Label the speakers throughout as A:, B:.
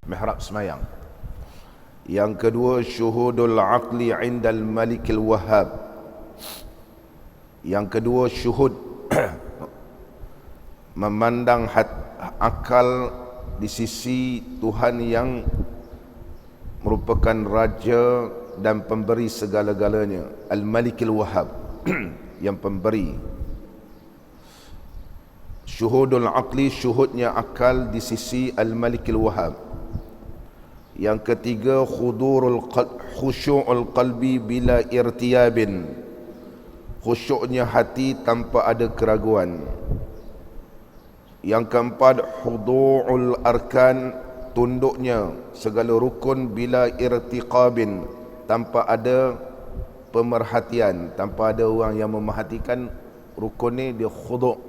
A: mihrab semayang. Yang kedua, syuhudul aqli indal malikil wahhab. Yang kedua, syuhud memandang akal di sisi Tuhan yang merupakan raja dan pemberi segala-galanya, al-malikil wahhab yang pemberi. Syuhudul aqli, syuhudnya akal di sisi al-malikil wahhab. Yang ketiga, khusyu'ul qalbi bila irtiyabin, khusyuknya hati tanpa ada keraguan. Yang keempat, hudu'ul arkan, tunduknya segala rukun bila irtiqabin, tanpa ada pemerhatian, tanpa ada orang yang memerhatikan rukun ni, dia khuduk,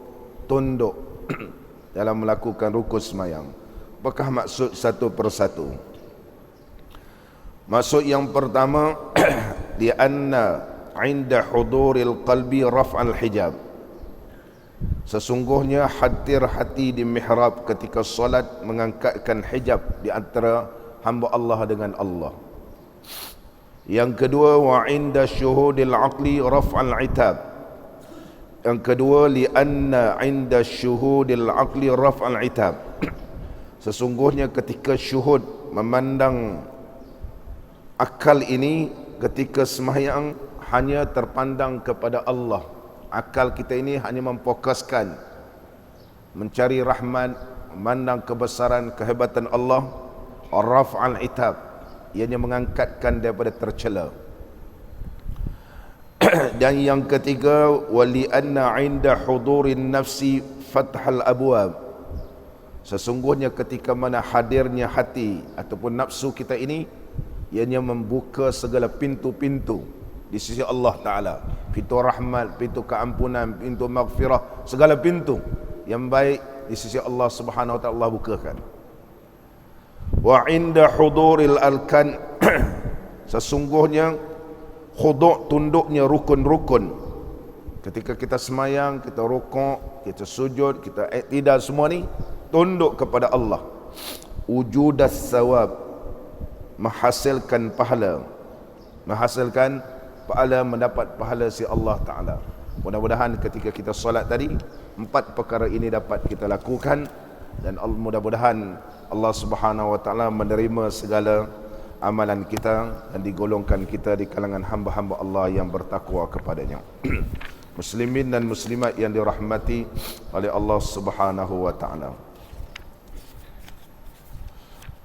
A: tunduk dalam melakukan rukun semayang. Apakah maksud satu persatu? Maksud yang pertama, di anna inda huduril qalbi raf'al hijab, sesungguhnya hadir hati di mihrab ketika solat mengangkatkan hijab di antara hamba Allah dengan Allah. Yang kedua, wa inda syuhudil aqli raf'al itab. Yang kedua, li anna inda syuhudil aqli raf'al itab, sesungguhnya ketika syuhud memandang akal ini, ketika sembahyang hanya terpandang kepada Allah. Akal kita ini hanya memfokuskan mencari rahmat, memandang kebesaran, kehebatan Allah. Raf'al itab, ianya mengangkatkan daripada tercela. Dan yang ketiga, wali anna inda hudurin nafsi fathal abwab, sesungguhnya ketika mana hadirnya hati ataupun nafsu kita ini, ianya membuka segala pintu-pintu di sisi Allah Ta'ala. Pintu rahmat, pintu keampunan, pintu maghfirah, segala pintu yang baik di sisi Allah Subhanahu Wa Ta'ala Allah bukakan. Wa inda huduril arkan, sesungguhnya khuduk, tunduknya rukun-rukun. Ketika kita semayang, kita rukuk, kita sujud, kita i'tidal, semua ni tunduk kepada Allah. Wujudas sawab, menghasilkan pahala, mendapat pahala si Allah Ta'ala. Mudah-mudahan ketika kita solat tadi, 4 perkara ini dapat kita lakukan, dan mudah-mudahan Allah Subhanahu Wa Ta'ala menerima segala amalan kita dan digolongkan kita di kalangan hamba-hamba Allah yang bertakwa kepadanya. Muslimin dan muslimat yang dirahmati oleh Allah Subhanahu Wa Ta'ala,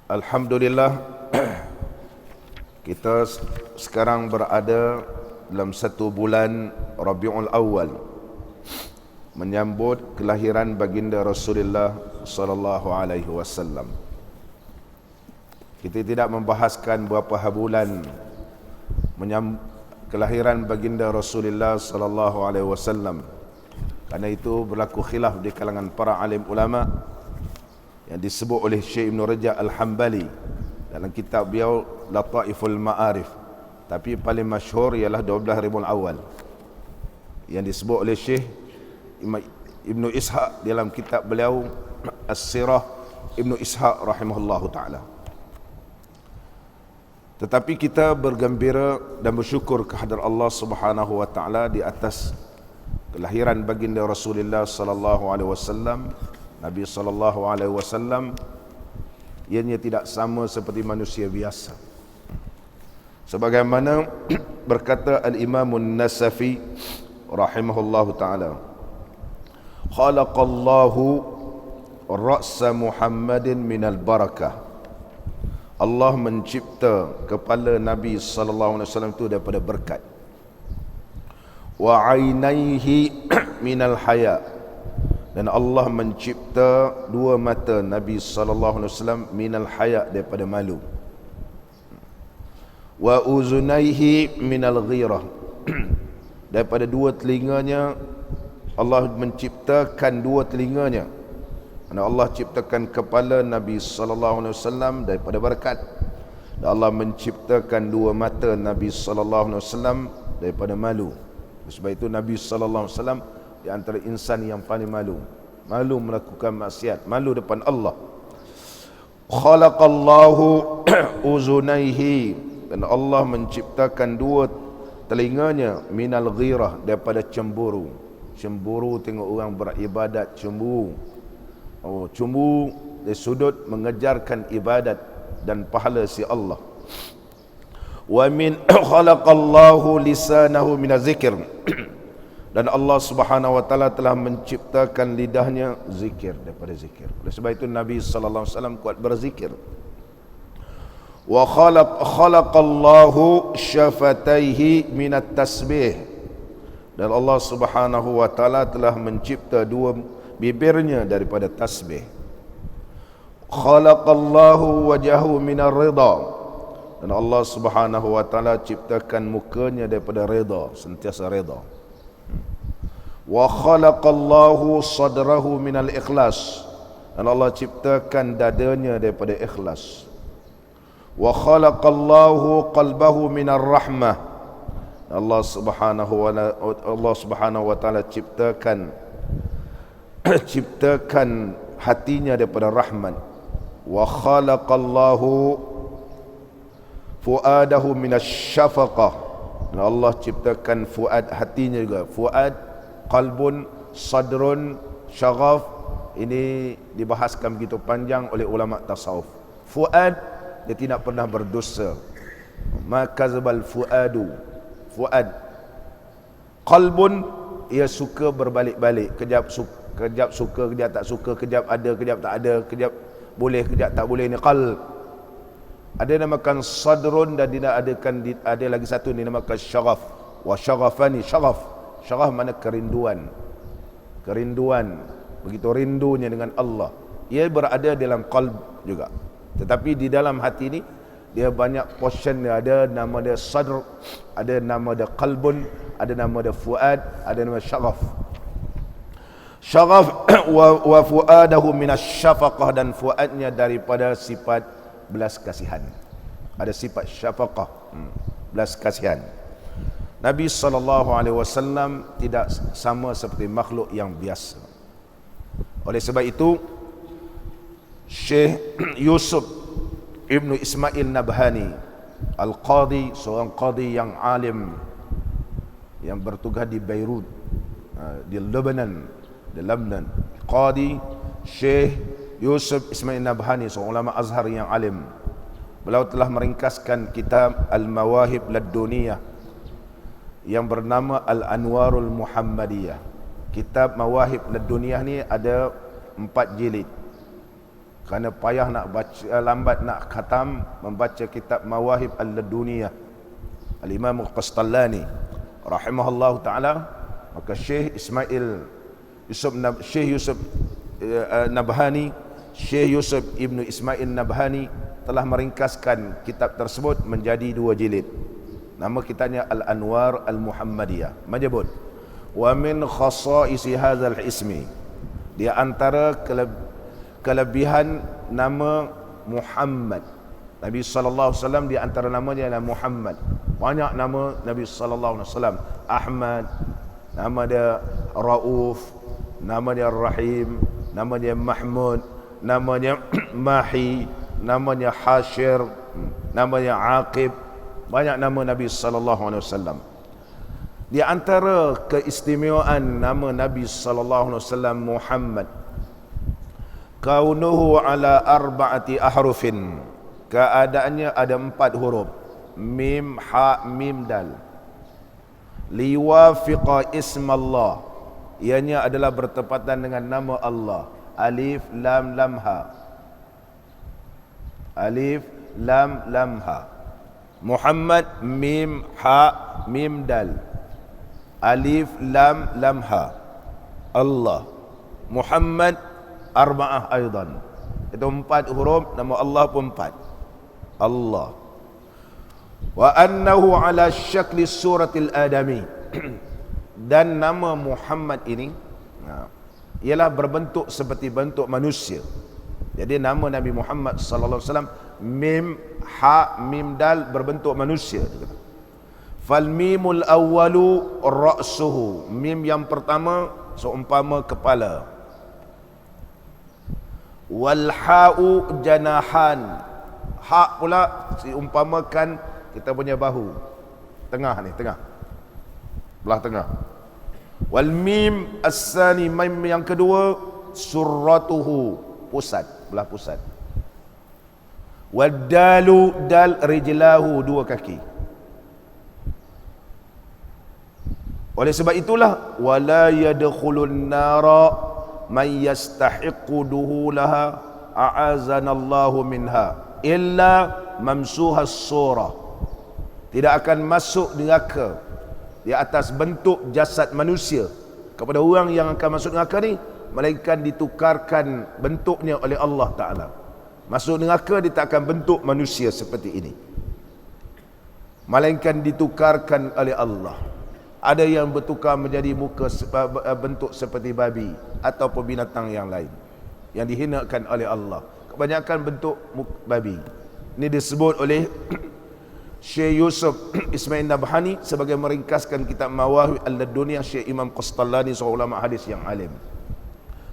A: alhamdulillah, kita sekarang berada dalam 1 bulan Rabiul Awal, menyambut kelahiran baginda Rasulullah sallallahu alaihi wasallam. Kita tidak membahaskan berapa bulan kelahiran baginda Rasulullah sallallahu alaihi wasallam, kerana itu berlaku khilaf di kalangan para alim ulama yang disebut oleh Syekh Ibn Rajab Al-Hambali dalam kitab beliau Lataiful Ma'arif. Tapi paling masyhur ialah 12 Rabiul Awal yang disebut oleh Syekh Ibn Ishaq dalam kitab beliau As-Sirah Ibn Ishaq rahimahullahu ta'ala. Tetapi kita bergembira dan bersyukur kehadrat Allah Subhanahu Wa Ta'ala di atas kelahiran baginda Rasulullah sallallahu alaihi wasallam. Nabi sallallahu alaihi wasallam ianya tidak sama seperti manusia biasa. Sebagaimana berkata Al-Imam An-Nasafi rahimahullahu ta'ala, khalaqallahu ra'sa Muhammadin minal barakah, Allah mencipta kepala Nabi sallallahu alaihi wasallam itu daripada berkat. Wa ainaihi minal haya, dan Allah mencipta 2 mata Nabi sallallahu alaihi wasallam minal haya, daripada malu. Wa uzunaihi minal ghirah, daripada 2 telinganya Allah menciptakan 2 telinganya. Allah ciptakan kepala Nabi sallallahu alaihi wasallam daripada berkat, dan Allah menciptakan 2 mata Nabi sallallahu alaihi wasallam daripada malu. Sebab itu Nabi sallallahu alaihi wasallam di antara insan yang paling malu melakukan maksiat, malu depan Allah. Khalaqallahu uzunaihi, dan Allah menciptakan dua telinganya, minal ghirah, daripada cemburu. Cemburu tengok orang beribadat, cemburu. Oh, cemburu dari sudut mengejarkan ibadat dan pahala si Allah. Wa min khalaqallahu lisanahu minaz zikr, dan Allah Subhanahu wa taala telah menciptakan lidahnya zikir, daripada zikir. Oleh sebab itu Nabi sallallahu alaihi wasallam kuat berzikir. Wa khalaqallahu syafataihi minat tasbih, dan Allah Subhanahu wa taala telah mencipta dua bibirnya daripada tasbih. Khalaqallahu wajahu minar ridha, dan Allah Subhanahu wa taala ciptakan mukanya daripada redha, sentiasa redha. Wa khalaqallahu sadrahu minal ikhlas, dan Allah ciptakan dadanya daripada ikhlas. Wa khalaqallahu qalbahu minar rahmah, Allah Subhanahu wa taala ciptakan hatinya daripada rahmat. Wa khalaqallahu fuadahu minasy syafaqah, dan Allah ciptakan fuad, hatinya juga. Fuad, qalbun, sadrun, syaghaf, ini dibahaskan begitu panjang oleh ulama tasawuf. Fuad, dia tidak pernah berdosa. Ma kazabal fuadu, fuad. Qalbun, ia suka berbalik-balik, kejap suka, kejap tak suka, kejap ada, kejap tak ada, kejap boleh, kejap tak boleh. Ni qalb. Ada namakan sadrun, dan ada lagi satu dinamakan syaghaf. Wa syaghafani, syaghaf. Syaghaf mana kerinduan. Kerinduan, begitu rindunya dengan Allah. Ia berada dalam qalb juga. Tetapi di dalam hati ni dia banyak portion dia. Ada nama dia sadr, ada nama dia qalbun, ada nama dia fuad, ada nama syaghaf. Syaghaf wa fuadahu minasy syafaqah, dan fuadnya daripada sifat belas kasihan. Ada sifat syafaqah, belas kasihan. Nabi SAW tidak sama seperti makhluk yang biasa. Oleh sebab itu Syekh Yusuf Ibnu Ismail Nabhani Al-Qadi, seorang qadi yang alim, yang bertugas di Beirut, di Lebanon, Qadi Syekh Yusuf Ismail Nabhani, seorang ulama Azhar yang alim. Beliau telah meringkaskan kitab Al-Mawahib Laduniyah yang bernama Al-Anwarul Muhammadiyah. Kitab Mawahib Laduniyah ni ada 4 jilid. Kerana payah nak baca, lambat nak khatam, membaca kitab Mawahib Al-Laduniyah Al-Imam Al-Qastallani rahimahullah ta'ala, maka Syekh Yusuf Nabhani, Syekh Yusuf Ibnu Ismail Nabhani telah meringkaskan kitab tersebut menjadi 2 jilid. Nama kitabnya Al-Anwar Al-Muhammadiyah. Menyebut, wa min khasaisi hadzal ismi, di antara kelebihan nama Muhammad. Nabi sallallahu alaihi wasallam di antara namanya adalah Muhammad. Banyak nama Nabi sallallahu alaihi wasallam. Ahmad, nama dia Rauf, nama dia Rahim, nama dia Mahmud, namanya Mahi, namanya Hashir, namanya Aqib. Banyak nama Nabi sallallahu alaihi wasallam. Di antara keistimewaan nama Nabi sallallahu alaihi wasallam Muhammad, kaunuhu ala arba'ati ahrufin, keadaannya ada 4 huruf, mim, ha, mim, dal. Liwafiqa ismallah, ianya adalah bertepatan dengan nama Allah. Alif lam lam ha, alif lam lam ha. Muhammad, mim, ha, mim, dal. Alif lam lam ha. Allah. Muhammad arba'ah aidan. Itu 4 huruf, nama Allah pun 4. Allah. Wa annahu ala syakli suratil adami. Dan nama Muhammad ini ialah berbentuk seperti bentuk manusia. Jadi nama Nabi Muhammad sallallahu alaihi wasallam mim, ha, mim, dal berbentuk manusia. Fal mimul awwalu ra'suhu, mim yang pertama seumpama kepala. Wal ha'u janahan. Hak pula diumpamakan kita punya bahu. Tengah ni, tengah. Belah tengah. Wal mim as-sani, mim yang kedua, surratuhu, pusat, belah pusat. Wad dalu, dal rijlahu, dua kaki. Oleh sebab itulah wala yadkhulun nara man yastahiqqu duhulaha a'azanallahu minha illa mamsuhas surah. Tidak akan masuk neraka di atas bentuk jasad manusia kepada orang yang akan masuk neraka ni, melainkan ditukarkan bentuknya oleh Allah Ta'ala. Masuk neraka dia tak akan bentuk manusia seperti ini, melainkan ditukarkan oleh Allah. Ada yang bertukar menjadi muka bentuk seperti babi ataupun binatang yang lain yang dihinakan oleh Allah. Kebanyakan bentuk babi. Ini disebut oleh Syekh Yusuf Ismail Nabhani sebagai meringkaskan kitab Mawahib al-Laduniyah Syekh Imam Qastallani, seorang ulama hadis yang alim.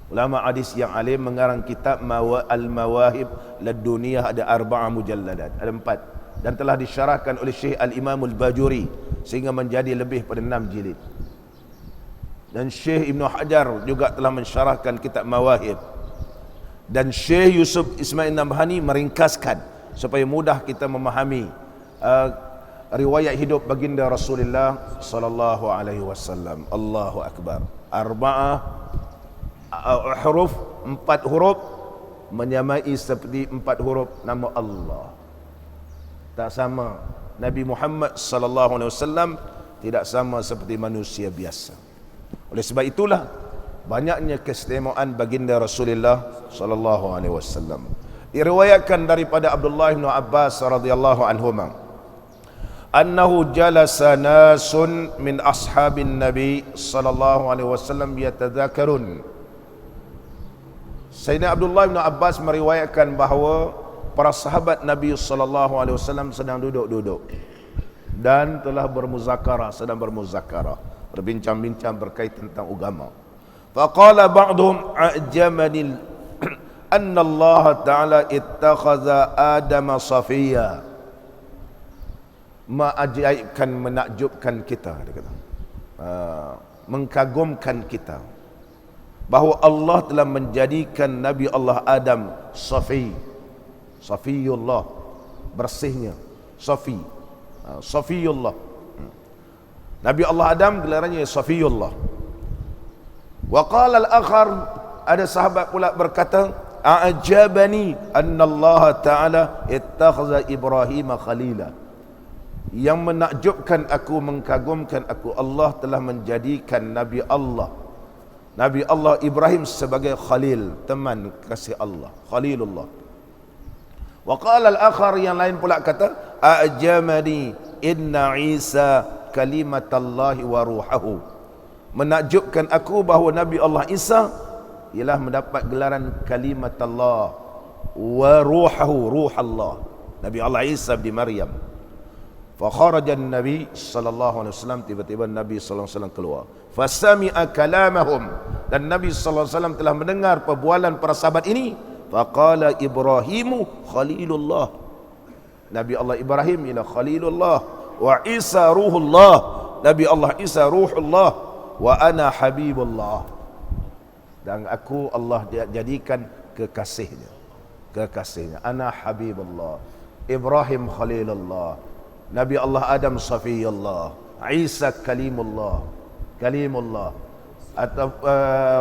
A: Ulama hadis yang alim mengarang kitab Al-Mawahib Laduniyah, ada 4 mujalladat, ada 4, dan telah disyarahkan oleh Syekh Al-Imam Al-Bajuri sehingga menjadi lebih pada 6 jilid. Dan Syekh Ibn Hajar juga telah mensyarahkan kitab Mawahib. Dan Syekh Yusuf Ismail Nabhani meringkaskan supaya mudah kita memahami riwayat hidup baginda Rasulullah sallallahu alaihi wasallam. Allahu akbar. 4 huruf, 4 huruf menyamai seperti 4 huruf nama Allah. Tak sama. Nabi Muhammad sallallahu alaihi wasallam tidak sama seperti manusia biasa. Oleh sebab itulah banyaknya keistimewaan baginda Rasulullah sallallahu alaihi wasallam. Diriwayatkan daripada Abdullah bin Abbas radhiyallahu anhuma annahu jalasa nasun min ashabin Nabi sallallahu alaihi wasallam yatadzakarun. Sayyidina Abdullah bin Abbas meriwayatkan bahawa para sahabat Nabi sallallahu alaihi wasallam sedang duduk-duduk dan telah bermuzakarah, sedang bermuzakarah, berbincang-bincang berkaitan tentang agama. Faqala ba'dhum a'jamani anna Allah Ta'ala ittakhadha Adam safiyya. Mengajaibkan, menakjubkan kita, dia kata, mengkagumkan kita, bahawa Allah telah menjadikan Nabi Allah Adam safi. Safiyullah, bersihnya, safi, Safiyullah. Nabi Allah Adam gelarannya Safiyullah. Wa qala al-akhar, ada sahabat pula berkata, a'jabani anna Allah Ta'ala ittakhadha Ibrahim khalila. Yang menakjubkan aku, mengkagumkan aku, Allah telah menjadikan Nabi Allah Ibrahim sebagai khalil, teman kasih Allah, khalilullah. Wa qala al-akhar, yang lain pula kata, a'jamani inna Isa kalimatallahi wa ruhahu. Menakjubkan aku bahawa Nabi Allah Isa ialah mendapat gelaran kalimatullah wa ruhahu, ruh Allah. Nabi Allah Isa bin Maryam. Fa kharaja an-nabi sallallahu alaihi wasallam, tiba-tiba Nabi sallallahu alaihi wasallam keluar. Fasami'a kalamahum, dan Nabi sallallahu alaihi wasallam telah mendengar perbualan para sahabat ini. Faqala Ibrahimu khalilullah. Nabi Allah Ibrahim ialah khalilullah, wa Isa ruhullah. Nabi Allah Isa ruhullah, wa ana habibullah. Dan aku Allah jadikan kekasihnya. Ana habibullah. Ibrahim khalilullah, Nabi Allah Adam safiyullah, Isa kalimullah atau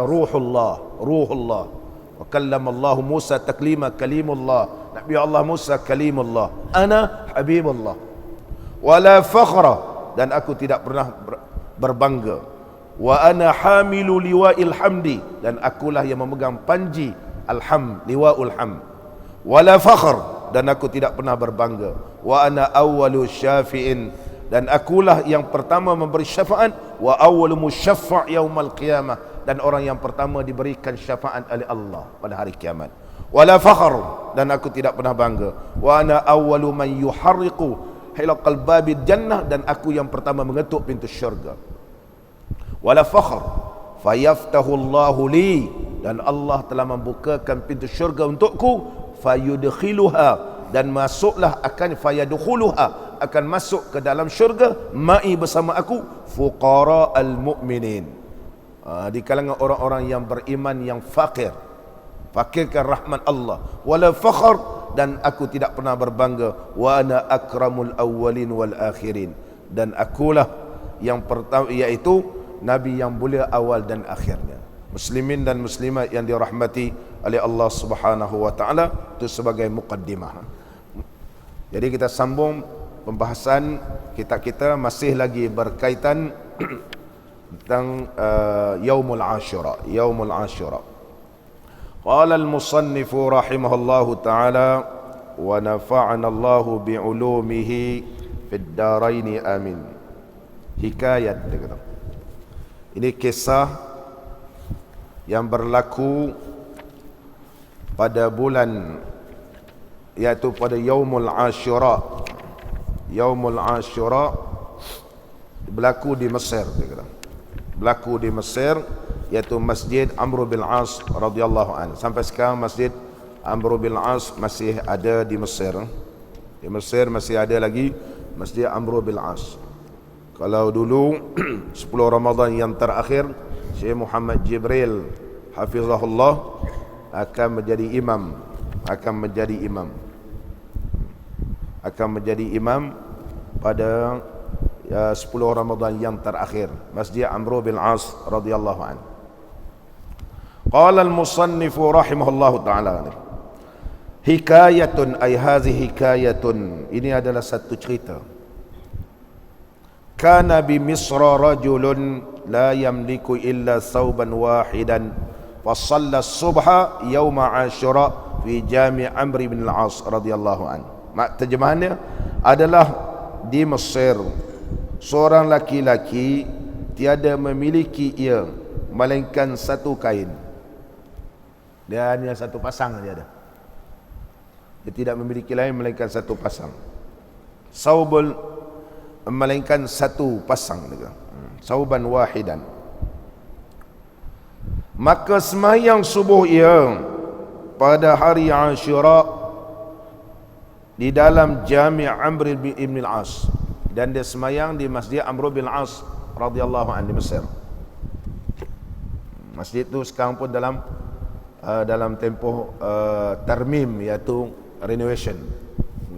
A: ruhullah. Wa kallama Allah Musa taklima kalimullah. Nabi Allah Musa kalimullah. Ana habibullah. Wala fakhra, dan aku tidak pernah berbangga. Wa ana hamilu liwa'il hamdi, dan akulah yang memegang panji alhamd, liwa'ul hamd. Wala fakhr, dan aku tidak pernah berbangga. Wa ana awwalu syafi'in, dan akulah yang pertama memberi syafaat. Wa awwalu musyaffa' yaumal qiyamah, dan orang yang pertama diberikan syafaat oleh Allah pada hari kiamat. Wala fakhr, dan aku tidak pernah bangga. Wa ana awwalu man yuharriqu hilaqal babil jannah, dan aku yang pertama mengetuk pintu syurga. Wala fakhr fayaftahu Allahu li dan Allah telah membukakan pintu syurga untukku, fayudkhiluha, dan masuklah akan fayadkhuluha, akan masuk ke dalam syurga ma'i bersama aku, fuqara al-mu'minin, di kalangan orang-orang yang beriman yang fakir, fakirkan rahmat Allah, wala fakhr, dan aku tidak pernah berbangga, wa ana akramul awwalin wal akhirin, dan akulah yang pertama, iaitu nabi yang mulia awal dan akhirnya. Muslimin dan muslimat yang dirahmati oleh Allah Subhanahu wa taala, itu sebagai muqaddimah. Jadi kita sambung pembahasan kita masih lagi berkaitan tentang Yaumul Ashura. Yaumul Ashura. Qala al-musannif rahimahullahu taala wa nafa'ana Allah bi'ulumihi fid darain amin. Hikayat dia kata. Ini kisah yang berlaku pada bulan, iaitu pada Yaumul Ashura. Yaumul Ashura berlaku di Mesir, dia kata. Berlaku di Mesir, iaitu Masjid Amr bin As radhiyallahu anhu. Sampai sekarang Masjid Amr bin As masih ada di Mesir. Di Mesir masih ada lagi Masjid Amr bin As. Kalau dulu 10 Ramadan yang terakhir, Syekh Muhammad Jibril hafizahullah akan menjadi imam, akan menjadi imam pada 10 Ramadan yang terakhir, Masjid Amr bin As radhiyallahu anhu. Qala al-musannif rahimahullahu taala, hikayatun, ay hadhihi hikayatun, ini adalah satu cerita. Kana bi Misra rajulun la yamliku illa thawban wahidan fa shalla as-subha yauma Ashura fi Jami' Amr bin al-As radhiyallahu anhu. Terjemahannya adalah di Mesir seorang laki-laki tiada memiliki ia melainkan satu kain. Dia hanya satu pasang dia ada. Dia tidak memiliki lain melainkan satu pasang. Saubul, melainkan satu pasang juga. Sauban wahidan. Maka sembahyang subuh ia pada hari Ashura di dalam Jami' Amr bin al-As, dan dia sembahyang di Masjid Amr bin al-As radhiyallahu anhu di Mesir. Masjid itu sekarang pun dalam tempoh tarmim, iaitu renovation.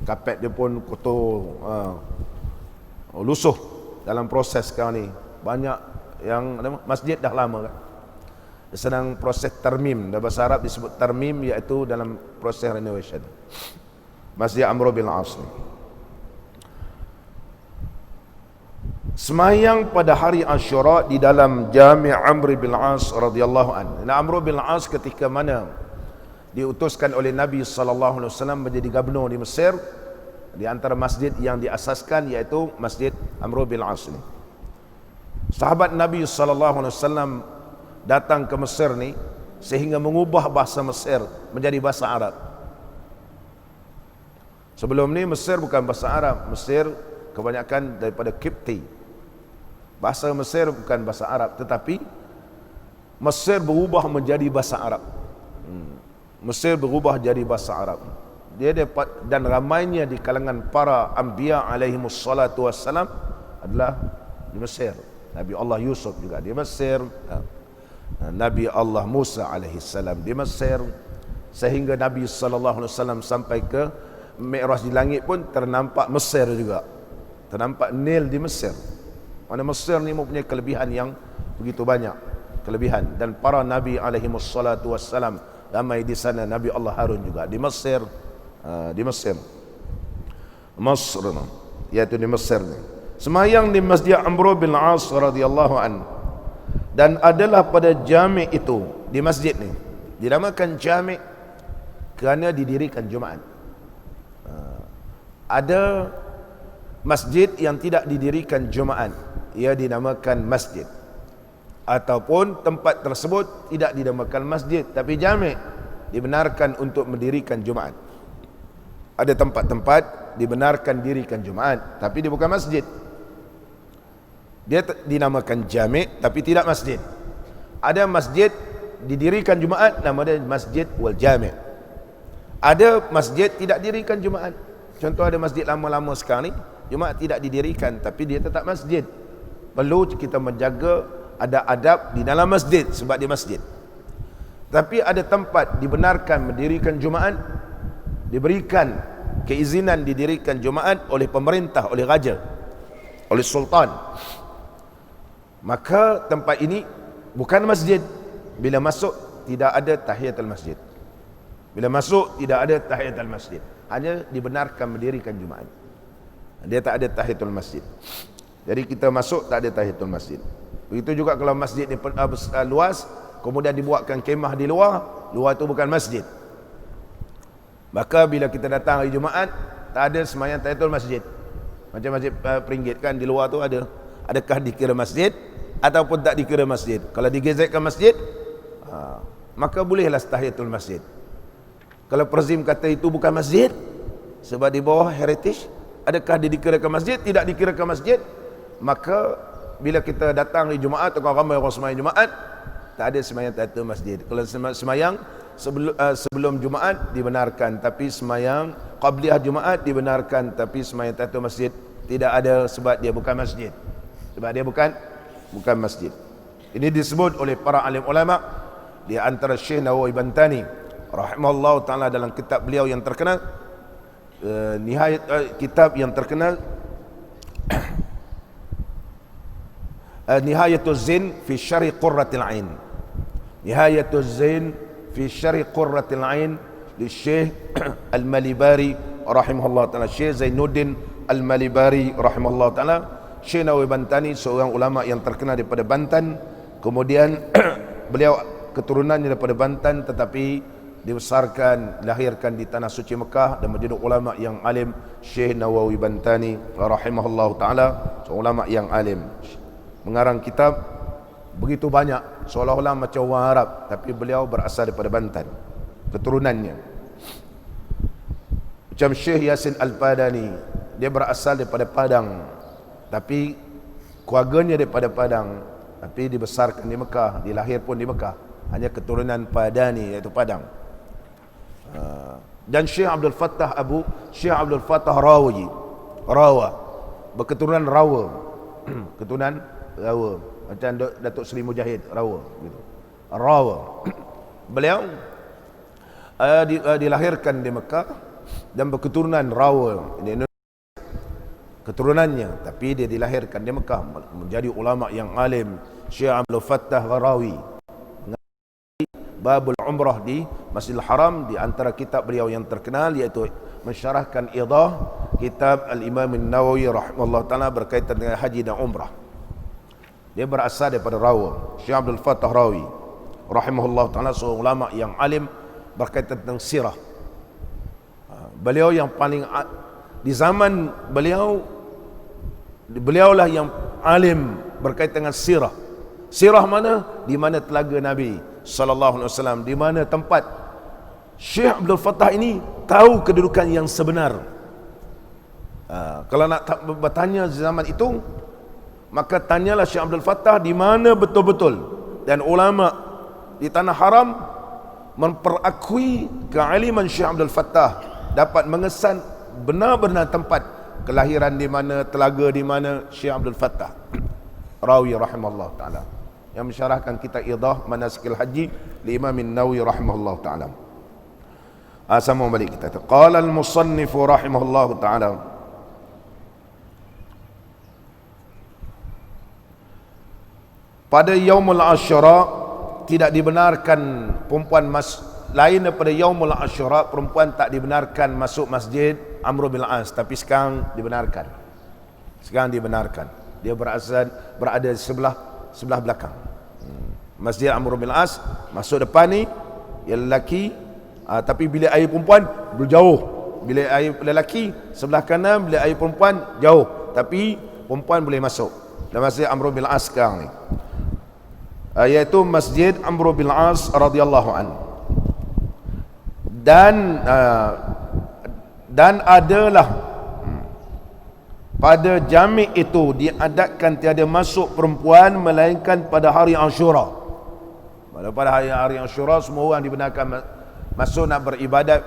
A: Kapet dia pun kotor, lusuh dalam proses sekarang ni. Banyak yang masjid dah lama kan, sedang proses tarmim. Dalam bahasa Arab disebut tarmim, iaitu dalam proses renovation. Masjid Amr bin al-As ni semayang pada hari Ashura di dalam Jami' Amr bin al-As radhiyallahu anhu. Amr bin al-As ketika mana diutuskan oleh Nabi sallallahu alaihi wasallam menjadi gubernur di Mesir, di antara masjid yang diasaskan iaitu Masjid Amr bin al-As ni. Sahabat Nabi sallallahu alaihi wasallam datang ke Mesir ni sehingga mengubah bahasa Mesir menjadi bahasa Arab. Sebelum ni Mesir bukan bahasa Arab, Mesir kebanyakan daripada Kipti. Bahasa Mesir bukan bahasa Arab, tetapi Mesir berubah menjadi bahasa Arab. Mesir berubah jadi bahasa Arab. Dia dapat, dan ramainya di kalangan para anbiya alaihimus salatu wassalam adalah di Mesir. Nabi Allah Yusuf juga di Mesir, Nabi Allah Musa alaihissalam di Mesir, sehingga Nabi sallallahu alaihi wasallam sampai ke Mi'raj di langit pun ternampak Mesir juga. Ternampak Nil di Mesir. Mana Mesir ni mempunyai kelebihan yang begitu banyak, kelebihan, dan para nabi alaihimus salatu wassalam ramai di sana. Nabi Allah Harun juga di Mesir, Mesir, iaitu di Mesir ni. Semayang di Masjid Amr bin al-As radhiyallahu anhu, dan adalah pada Jami' itu, di masjid ni dinamakan Jami' kerana didirikan Jumaat. Ada masjid yang tidak didirikan Jumaat, ia dinamakan masjid, ataupun tempat tersebut tidak dinamakan masjid tapi Jami' dibenarkan untuk mendirikan Jumaat. Ada tempat-tempat dibenarkan dirikan Jumaat tapi dia bukan masjid, dia dinamakan Jami' tapi tidak masjid. Ada masjid didirikan Jumaat, nama dia masjid wal jami'. Ada masjid tidak dirikan Jumaat. Contoh ada masjid lama-lama sekarang ni, Jumaat tidak didirikan, tapi dia tetap masjid. Perlu kita menjaga ada adab di dalam masjid sebab dia masjid. Tapi ada tempat dibenarkan mendirikan Jumaat, diberikan keizinan didirikan Jumaat oleh pemerintah, oleh raja, oleh sultan. Maka tempat ini bukan masjid. Bila masuk tidak ada tahiyatul masjid. Bila masuk tidak ada tahiyatul masjid. Hanya dibenarkan mendirikan Jumaat. Dia tak ada tahiyatul masjid. Jadi kita masuk tak ada tahiyatul masjid. Begitu juga kalau masjid ni luas, kemudian dibuatkan kemah di luar, luar itu bukan masjid. Maka bila kita datang hari Jumaat, tak ada sembahyang tahiyatul masjid. Macam masjid Peringgit kan, di luar tu ada. Adakah dikira masjid ataupun tak dikira masjid? Kalau digezetkan masjid, maka bolehlah tahiyatul masjid. Kalau Perzim kata itu bukan masjid sebab di bawah heritage, adakah dia dikirakan masjid? Tidak dikirakan masjid. Maka bila kita datang di Jumaat, atau ramai orang sembahyang Jumaat, tak ada sembahyang tahiyatul masjid. Kalau sembahyang sebelum Jumaat dibenarkan, tapi sembahyang qabliyah Jumaat dibenarkan, tapi sembahyang tahiyatul masjid tidak ada sebab dia bukan masjid. Sebab dia bukan masjid. Ini disebut oleh para alim ulama, di antara Syekh Nawawi Bantani rahimahullah taala dalam kitab beliau yang terkenal, kitab yang terkenal Nihayatul Zain fi Syarh Qurratil Ain. Nihayatul Zain fi Syarh Qurratil Ain di Syekh Al-Malibari rahimahullah taala. Syekh Zainuddin Al-Malibari rahimahullah taala. Syekh Nawawi Bantani seorang ulama yang terkenal daripada Banten. Kemudian beliau keturunannya daripada Banten, tetapi dibesarkan, dilahirkan di tanah suci Mekah dan menjadi ulama yang alim. Syekh Nawawi Bantani rahimahullah taala seorang ulama yang alim, mengarang kitab begitu banyak, seolah-olah macam orang Arab, tapi beliau berasal daripada Banten keturunannya. Macam Syekh Yasin Al-Padani, dia berasal daripada Padang, tapi keluarganya daripada Padang, tapi dibesarkan di Mekah, dilahir pun di Mekah, hanya keturunan Padani, iaitu Padang. Dan Syekh Abdul Fattah Rawa, berketurunan Rawa, keturunan Rawa, macam Datuk Seri Mujahid Rawa gitu. Rawa. Beliau dilahirkan di Mekah dan berketurunan Rawa, ini keturunannya, tapi dia dilahirkan di Mekah, menjadi ulama yang alim. Syekh Abdul Fattah Rawi Babul Umrah di Masjidil Haram, di antara kitab beliau yang terkenal iaitu mensyarahkan idah kitab Al-Imam An-Nawawi rahimahullah taala berkaitan dengan haji dan umrah. Dia berasal daripada Rawa. Syekh Abdul Fattah Rawi rahimahullah taala seorang ulama yang alim berkaitan tentang sirah. Beliau yang paling di zaman beliaulah yang alim berkaitan dengan sirah. Sirah mana? Di mana telaga Nabi sallallahu alaihi wasallam, di mana tempat. Syekh Abdul Fattah ini tahu kedudukan yang sebenar. Kalau nak bertanya zaman itu, maka tanyalah Syekh Abdul Fattah di mana betul-betul. Dan ulama di tanah haram memperakui kealiman Syekh Abdul Fattah, dapat mengesan benar-benar tempat kelahiran di mana, telaga di mana. Syekh Abdul Fattah Rawi rahimahullah taala yang mensyarahkan kitab Idah Manasikil Haji li Imam An-Nawawi rahimahullah taala. Sama balik kita. Qala al-musannif rahimahullah taala, pada yaumul Asyura tidak dibenarkan perempuan lain daripada yaumul Asyura, perempuan tak dibenarkan masuk masjid Amr bin As, tapi sekarang dibenarkan. Sekarang dibenarkan. Dia berada di sebelah belakang. Masjid Amr bin As, masuk depan ni yang lelaki, tapi bilik air perempuan berjauh. Bilik air lelaki sebelah kanan, bilik air perempuan jauh, tapi perempuan boleh masuk dalam Masjid Amr bin As sekarang ni, iaitu Masjid Amr bin As radhiyallahu an. Dan adalah pada jami' itu diadatkan tiada masuk perempuan melainkan pada hari Ashura. pada hari Asyura semua orang dibenarkan masuk nak beribadat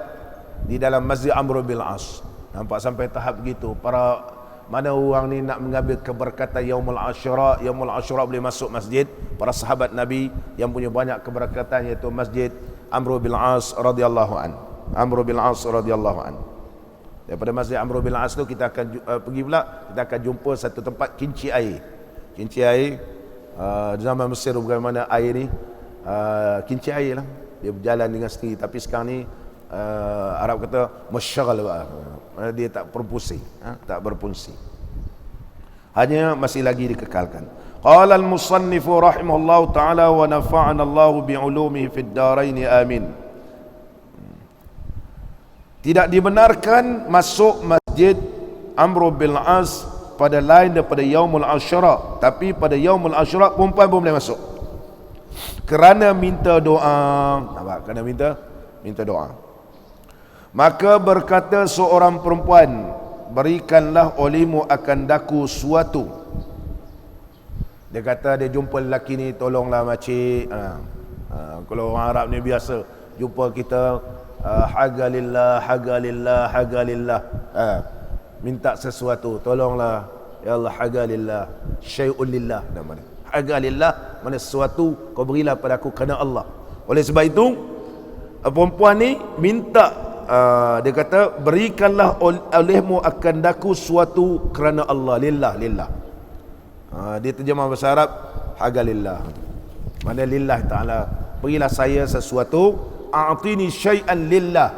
A: di dalam Masjid Amr bin As. Nampak sampai tahap begitu. Para mana orang ni nak mengambil keberkatan Yaumul Asyura, Yaumul Asyura boleh masuk masjid. Para sahabat Nabi yang punya banyak keberkatan iaitu Masjid Amr bin As radhiyallahu an. Amr bin As radhiyallahu an. Daripada Masjid Amr bin As tu kita akan pergi pula, kita akan jumpa satu tempat kinci air. Kinci air zaman Mesir bagaimana air ni kinci air lah, dia berjalan dengan sendiri. Tapi sekarang ni Arab kata masyaghal, dia tak berfungsi, tak berfungsi, hanya masih lagi dikekalkan. Qala al-musannif rahimahullah taala wa nafa'ana Allah bi'ulumihi fid darain amin. Tidak dibenarkan masuk Masjid Amr bin As pada lain daripada Yaumul Asyura, tapi pada Yaumul Asyura perempuan pun boleh masuk kerana minta doa. Nampak? Kerana minta doa. Maka berkata seorang perempuan, berikanlah olehmu akan daku suatu. Dia kata dia jumpa lelaki ni, tolonglah makcik. Kalau orang Arab ni biasa jumpa kita, hagalillah, hagalillah, hagalillah, minta sesuatu, tolonglah ya Allah, hagalillah, syai'un lillah. Nama dia hagalillah, mana sesuatu kau berilah pada aku kerana Allah. Oleh sebab itu perempuan ni minta, dia kata berikanlah olehmu akan daku suatu kerana Allah, lillah, lillah. Dia terjemah bahasa Arab hagalillah, mana lillah ta'ala, berilah saya sesuatu, a'tini syai'an lillah,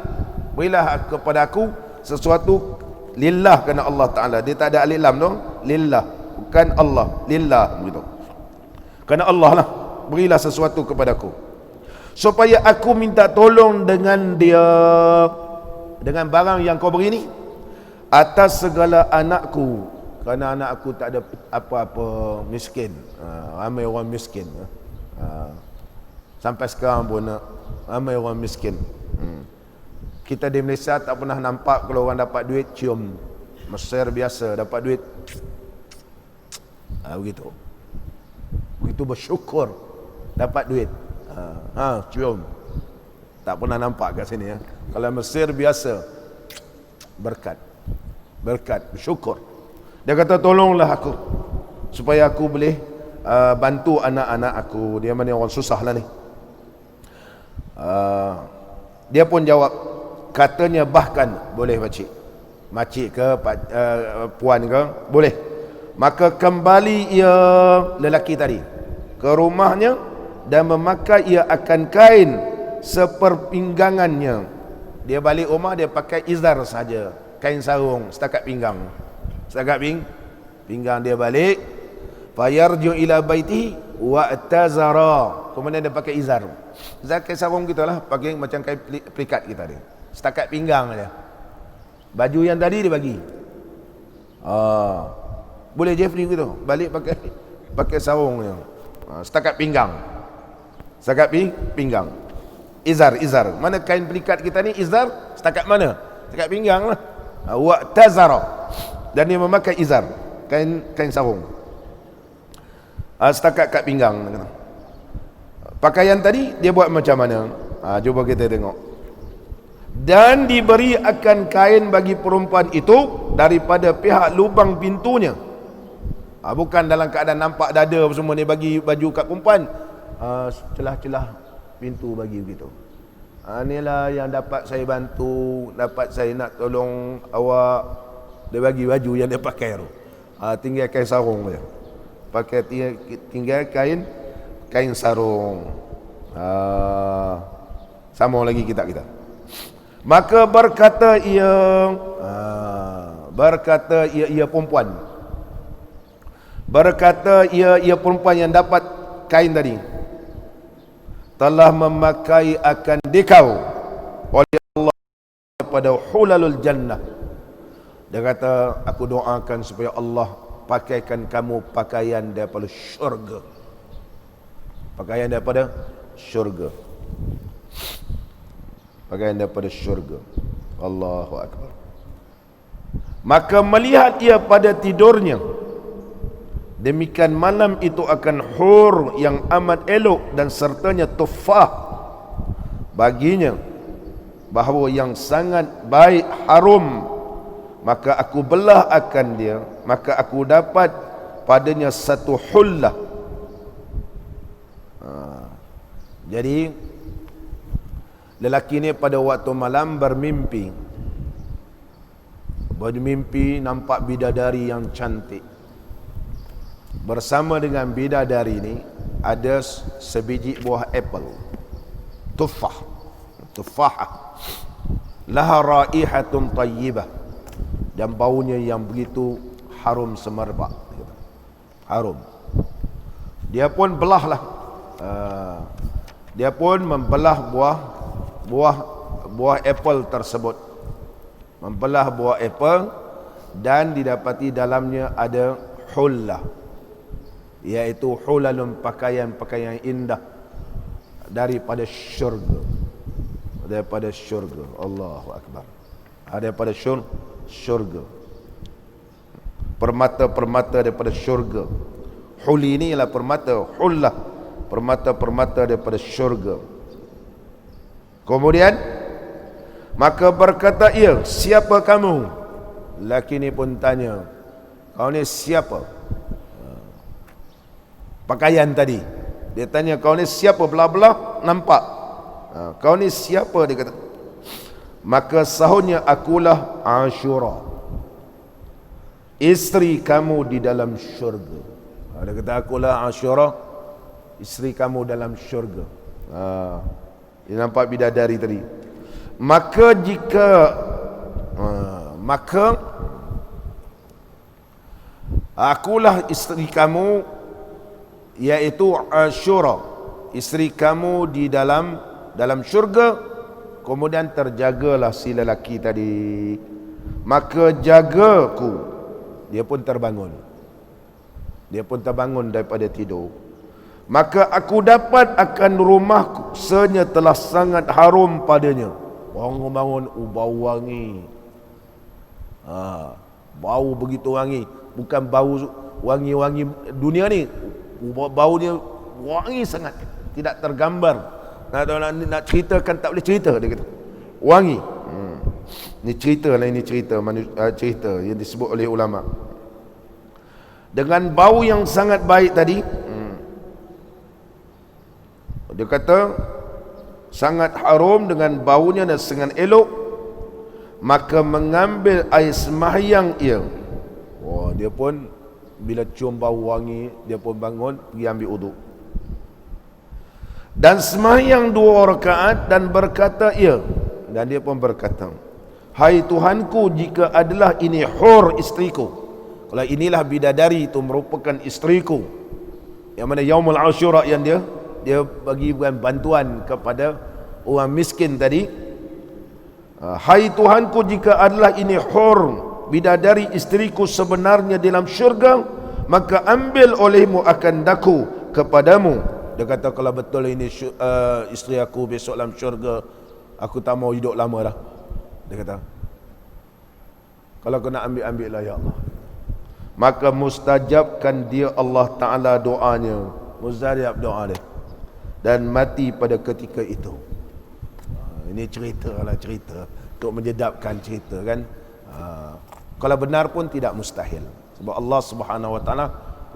A: berilah kepada aku sesuatu lillah kerana Allah Ta'ala. Dia tak ada alif lam tu, lillah, bukan Allah, lillah begitu, kerana Allah lah, berilah sesuatu kepadaku supaya aku minta tolong dengan dia, dengan barang yang kau beri ni, atas segala anakku, kerana anak aku tak ada apa-apa, miskin. Ramai orang miskin, sampai sekarang pun ramai orang miskin. Kita di Malaysia tak pernah nampak kalau orang dapat duit cium. Mesir biasa dapat duit begitu, begitu bersyukur dapat duit, cium. Tak pernah nampak kat sini ya. Kalau Mesir biasa berkat, berkat, bersyukur. Dia kata tolonglah aku supaya aku boleh bantu anak-anak aku. Dia mana orang susah lah ni. Dia pun jawab, katanya bahkan boleh makcik, makcik ke puan ke, boleh. Maka kembali ia lelaki tadi ke rumahnya dan memakai ia akan kain seperpinggangannya. Dia balik rumah dia pakai izar saja, kain sarung setakat pinggang, setakat pinggang dia balik. Fayarju ila baitihi wa tazara, kemudian dia pakai izar. Izar kain sarung kita lah, pakai macam kain pelikat kita ni, setakat pinggang aja. Baju yang tadi dia bagi. Boleh Jeffrey gitu, balik pakai sarung yang setakat pinggang, setakat pinggang. Izar, mana kain pelikat kita ni, izar setakat mana? Setakat pinggang lah. Wa tazara, dan dia memakai izar, kain sarung setakat kat pinggang. Pakaian tadi dia buat macam mana? Cuba kita tengok. Dan diberi akan kain bagi perempuan itu daripada pihak lubang pintunya. Bukan dalam keadaan nampak dada semua, ni bagi baju kat perempuan, celah-celah pintu bagi begitu. Inilah yang dapat saya bantu, dapat saya nak tolong awak. Dia bagi baju yang dia pakai tu, tinggal kain sarung je, pakai tinggal kain sarung. Sama lagi kita. Maka berkata ia perempuan, berkata ia perempuan yang dapat kain tadi, telah memakai akan dikau oleh Allah pada hulalul jannah. Dia kata, aku doakan supaya Allah pakaikan kamu pakaian daripada syurga, pakaian daripada syurga, pakaian daripada syurga. Allahu Akbar. Maka melihat ia pada tidurnya Demikian malam itu akan hur yang amat elok dan sertanya tufah baginya, bahawa yang sangat baik harum. Maka aku belah akan dia, maka aku dapat padanya satu hullah. Jadi lelaki ni pada waktu malam bermimpi nampak bidadari yang cantik. Bersama dengan bidadari ni ada sebiji buah apple, tufah, laha raihatun tayyibah, dan baunya yang begitu harum semerbak, harum. Dia pun belahlah, dia pun membelah buah apple tersebut, membelah buah apple, dan didapati dalamnya ada hullah, iaitu hulalun, pakaian-pakaian indah daripada syurga, Allahu Akbar, daripada syurga, permata-permata daripada syurga. Huli ini ialah permata, hullah, permata-permata daripada syurga. Kemudian maka berkata ia, siapa kamu? Lelaki ni pun tanya, kau ni siapa? Pakaian tadi, dia tanya, kau ni siapa? Belah-belah nampak, kau ni siapa? Dia kata. Maka sahutnya, akulah Ashura, isteri kamu di dalam syurga. Dia kata, akulah Ashura, isteri kamu dalam syurga. Dia nampak bidadari tadi. Maka akulah isteri kamu, iaitu Ashura, isteri kamu di dalam syurga. Kemudian terjagalah si lelaki tadi. Maka jagaku, dia pun terbangun daripada tidur. Maka aku dapat akan rumahku, senya telah sangat harum padanya. Bangun-bangun, bau wangi, bau begitu wangi, bukan bau wangi-wangi dunia ni, bau dia wangi sangat, tidak tergambar. Nak ceritakan tak boleh cerita, dia kata wangi. Ini cerita yang disebut oleh ulama. Dengan bau yang sangat baik tadi, dia kata sangat harum dengan baunya dan sangat elok. Maka mengambil air sembahyang ia. Dia pun bila cium bau wangi, dia pun bangun pergi ambil uduk. Dan sembahyang 2 rakaat dan berkata ia, dan dia pun berkata, hai Tuhanku, jika adalah ini hur isteriku, kalau inilah bidadari itu merupakan isteriku, yang mana Yaumul Ashura yang dia bagi bantuan kepada orang miskin tadi. Hai Tuhanku, jika adalah ini hur bidadari isteriku sebenarnya dalam syurga, maka ambil olehmu akan daku kepadamu. Dia kata, kalau betul ini isteri aku besok dalam syurga, aku tak mau hidup lama dah. Dia kata, kalau kau nak ambil lah ya Allah. Maka mustajabkan dia Allah Ta'ala doanya, mustajab doa dia, dan mati pada ketika itu. Ini cerita untuk menjedapkan cerita kan. Kalau benar pun tidak mustahil, sebab Allah Subhanahu Wa Ta'ala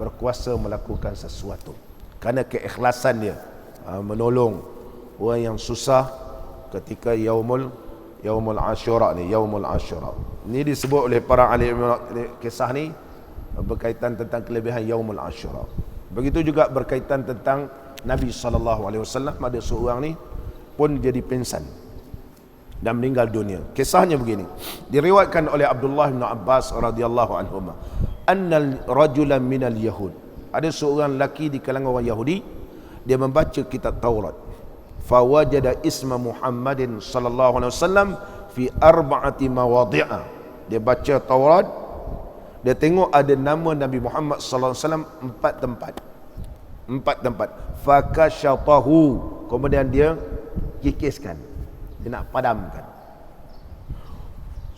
A: berkuasa melakukan sesuatu kerana keikhlasan dia, menolong orang yang susah ketika Yaumul Ashura ni. Yaumul Ashura ni disebut oleh para alim kisah ni berkaitan tentang kelebihan Yaumul Ashura. Begitu juga berkaitan tentang Nabi SAW. Ada seorang ni pun jadi pingsan dan meninggal dunia. Kisahnya begini, diriwayatkan oleh Abdullah bin Abbas radhiyallahu anhuma, annal rajulan minal yahud, ada seorang lelaki di kalangan orang Yahudi, dia membaca kitab Taurat. Fawajada isma Muhammadin sallallahu alaihi wasallam fi arba'ati mawadhi'a. Dia baca Taurat, dia tengok ada nama Nabi Muhammad sallallahu alaihi wasallam 4 tempat. Fakashatahu, kemudian dia kikiskan, dia nak padamkan.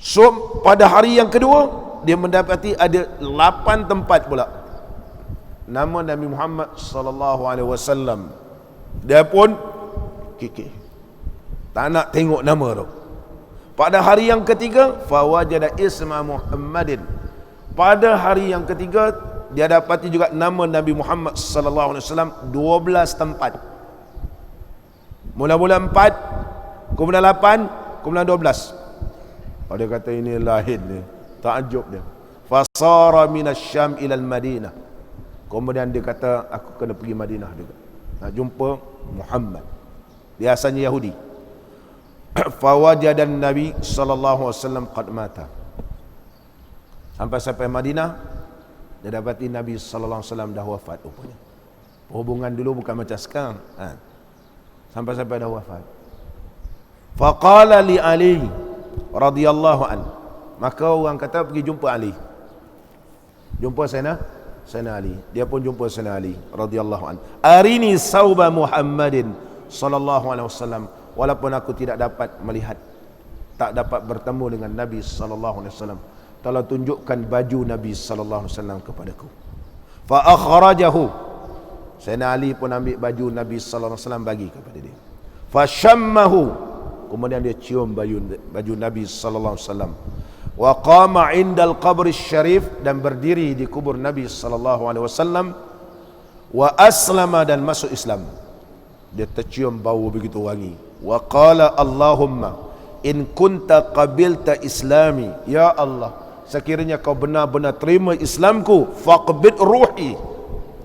A: So pada hari yang kedua, dia mendapati ada 8 tempat pula. nama Nabi Muhammad sallallahu alaihi wasallam. Dia pun kikir, tak nak tengok nama tu. Pada hari yang ketiga, fawajada isma Muhammadin. Pada hari yang ketiga, dia dapati juga nama Nabi Muhammad sallallahu alaihi wasallam 12 tempat. Mula-mula 4, kemudian 8, kemudian 12. Dia kata ini lain ni, takjub dia. Fasara minasyam ila al-Madinah. Kemudian dia kata aku kena pergi Madinah juga, nak jumpa Muhammad. Dia asalnya Yahudi. Fawajadan Nabi sallallahu alaihi wasallam qad mata. Sampai Madinah, dia dapati Nabi sallallahu alaihi wasallam dah wafat rupanya. Hubungan dulu bukan macam sekarang. Sampai dah wafat. Faqala li Ali radhiyallahu an. Maka orang kata pergi jumpa Ali. Jumpa Sayyidina Ali. Dia pun jumpa Sayyidina Ali radhiyallahu an. Arini sauba Muhammadin sallallahu alaihi wasallam. Walaupun aku tidak dapat melihat, tak dapat bertemu dengan Nabi sallallahu alaihi wasallam, telah tunjukkan baju Nabi sallallahu alaihi wasallam kepadaku. Fa akhrajahu. Sayyidina Ali pun ambil baju Nabi sallallahu alaihi wasallam bagi kepada dia. Fa shammahu. Kemudian dia cium baju Nabi sallallahu alaihi wasallam. Wa qama 'indal qabr syarif, dan berdiri di kubur Nabi sallallahu alaihi wasallam. Wa aslama, dan masuk Islam. Dia tercium bau begitu wangi. Wa qala Allahumma in kunta qabilta islami, ya Allah, sekiranya kau benar-benar terima Islamku, faqbid ruhi,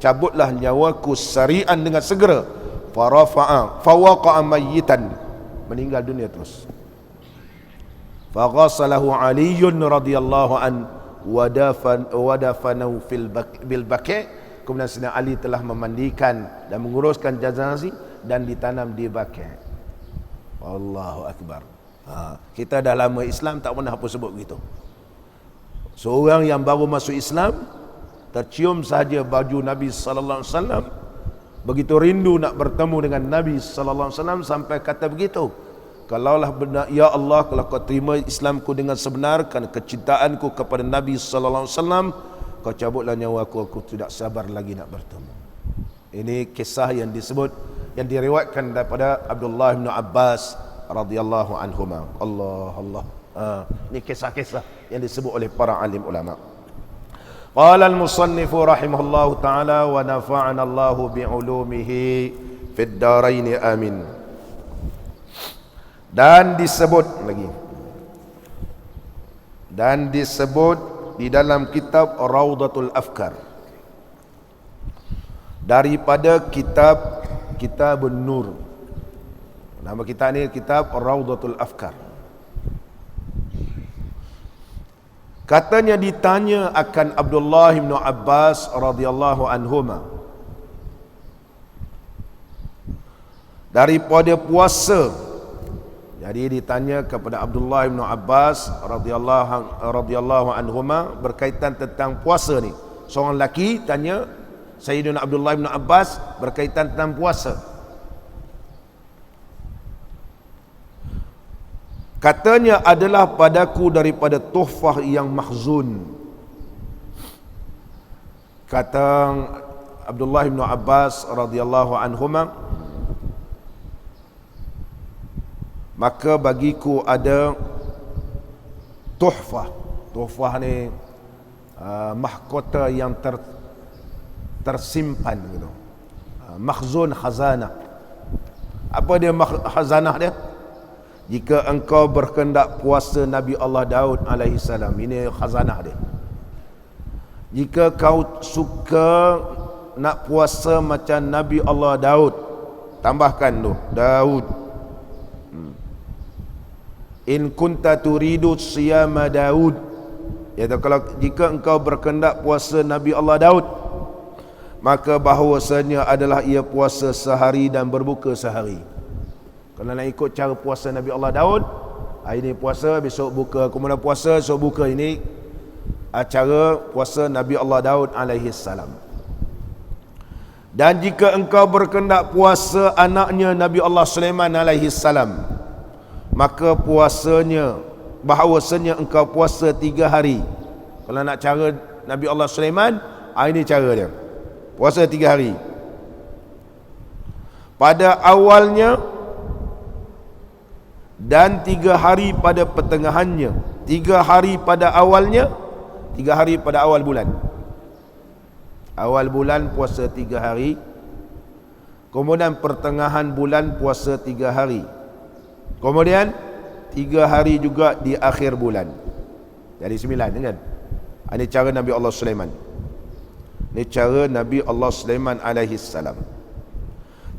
A: cabutlah nyawaku sari'an dengan segera. Farafa'a fawaqa'a mayyitan, meninggal dunia terus. Faghasalahu Aliyun radhiyallahu an wadafanahu bil baqi'. Kemudian Sayyidina Ali telah memandikan dan menguruskan jenazah dan ditanam di Baqi'. Allahu Akbar. Kita dah lama Islam tak pernah apa sebut begitu. Seorang yang baru masuk Islam tercium sahaja baju Nabi sallallahu alaihi wasallam, begitu rindu nak bertemu dengan Nabi sallallahu alaihi wasallam, sampai kata begitu, kalaulah benar ya Allah, kalau kau terima Islamku dengan sebenar, kerana kecintaanku kepada Nabi sallallahu alaihi wasallam, kau cabutlah nyawa aku tidak sabar lagi nak bertemu. Ini kisah yang disebut, yang diriwayatkan daripada Abdullah bin Abbas radhiyallahu anhuma. Allah. Ini kisah-kisah yang disebut oleh para alim ulama. Qala al-musannif rahimahullahu taala wa nafa'ana Allahu bi'ulumihi fid dharain amin. Dan disebut di dalam kitab Raudatul Afkar, daripada Kitabun Nur. Nama kitab ni kitab Raudatul Afkar. Katanya ditanya akan Abdullah bin Abbas radhiyallahu anhuma daripada puasa. Jadi ditanya kepada Abdullah bin Abbas radhiyallahu anhuma berkaitan tentang puasa ni. Seorang lelaki tanya Sayyidina Abdullah bin Abbas berkaitan tentang puasa. Katanya adalah padaku daripada tuhfah yang mahzun. Kata Abdullah bin Abbas radhiyallahu anhuma, maka bagiku ada tuhfah. Tuhfah ni mahkota yang tersimpan gitu. Makhzun, khazanah. Apa dia khazanah dia? Jika engkau berkehendak puasa Nabi Allah Daud alaihi salam, ini khazanah dia. Jika kau suka nak puasa macam Nabi Allah Daud, tambahkan tu Daud. In kunta turidu siyama Daud, iaitu kalau jika engkau berkehendak puasa Nabi Allah Daud, maka bahawasanya adalah ia puasa sehari dan berbuka sehari. Kalau nak ikut cara puasa Nabi Allah Daud, hari ini puasa, besok buka, kemudian puasa, besok buka, ini cara puasa Nabi Allah Daud alaihi salam. Dan jika engkau berkehendak puasa anaknya Nabi Allah Sulaiman alaihi salam, maka puasanya, bahawasanya engkau puasa 3 hari. Kalau nak cara Nabi Allah Sulaiman, ini cara dia. Puasa 3 hari. Pada awalnya dan 3 hari pada pertengahannya. 3 hari pada awalnya, 3 hari pada awal bulan. Awal bulan puasa 3 hari. Kemudian pertengahan bulan puasa 3 hari. Kemudian 3 hari juga di akhir bulan. Jadi 9 kan? Ini cara Nabi Allah Sulaiman. Ini cara Nabi Allah Sulaiman alaihi salam.